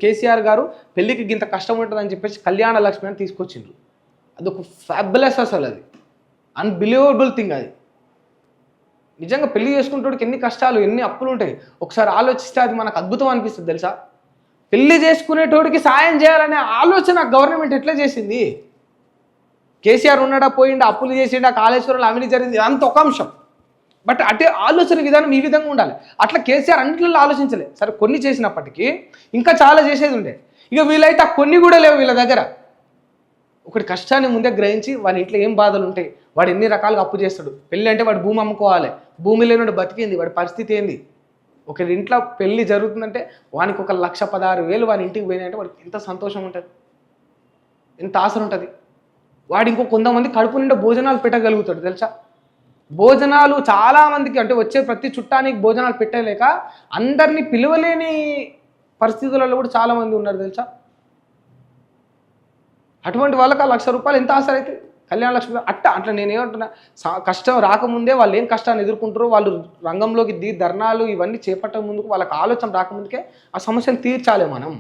కేసీఆర్ గారు పెళ్ళికి గింత కష్టం ఉంటుందని చెప్పేసి కళ్యాణ లక్ష్మి అని తీసుకొచ్చిండ్రు. అదొక ఫ్యాబులస్, అసలు అది అన్బిలీవబుల్ థింగ్. అది నిజంగా పెళ్లి చేసుకుంటోడికి ఎన్ని కష్టాలు, ఎన్ని అప్పులు ఉంటాయి ఒకసారి ఆలోచిస్తే అది మనకు అద్భుతం అనిపిస్తుంది తెలుసా. పెళ్లి చేసుకునేటోడికి సాయం చేయాలనే ఆలోచన గవర్నమెంట్ ఎట్లా చేసింది? కేసీఆర్ ఉన్నాడా, పోయిండా, అప్పులు చేసిండా, కాళేశ్వరంలో అవినీతి జరిగింది, అంత ఒక అంశం. బట్ అటే ఆలోచన విధానం ఈ విధంగా ఉండాలి. అట్లా కేసీఆర్ అన్నింటిలో ఆలోచించలే. సరే కొన్ని చేసినప్పటికీ ఇంకా చాలా చేసేది ఉండే. ఇక వీళ్ళైతే ఆ కొన్ని కూడా లేవు వీళ్ళ దగ్గర. ఒకటి కష్టాన్ని ముందే గ్రహించి వాడి ఇంట్లో ఏం బాధలు ఉంటాయి, వాడు ఎన్ని రకాలుగా అప్పు చేస్తాడు. పెళ్ళి అంటే వాడు భూమి అమ్ముకోవాలి, భూమి లేనుండి బతికింది, వాడి పరిస్థితి ఏంది. ఒకరి ఇంట్లో పెళ్లి జరుగుతుందంటే వానికి 1,16,000 వాడి ఇంటికి పోయినాయంటే వాడికి ఎంత సంతోషం ఉంటుంది, ఎంత ఆశ ఉంటుంది. వాడు ఇంకో కొంతమంది కడుపు నిండా భోజనాలు పెట్టగలుగుతాడు తెలుసా. భోజనాలు చాలామందికి అంటే వచ్చే ప్రతి చుట్టానికి భోజనాలు పెట్టలేక అందరినీ పిలవలేని పరిస్థితులలో కూడా చాలామంది ఉన్నారు తెలుసా. అటువంటి వాళ్ళకి ఆ ₹1,00,000 ఎంత ఆశ అయితే కళ్యాణ లక్ష్మి అట్లా నేనేమంటున్నా, కష్టం రాకముందే వాళ్ళు ఏం కష్టాన్ని ఎదుర్కొంటారో, వాళ్ళు రంగంలోకి ధర్నాలు ఇవన్నీ చేపట్టే ముందుకు వాళ్ళకి ఆలోచన రాకముందుకే ఆ సమస్యను తీర్చాలి మనం.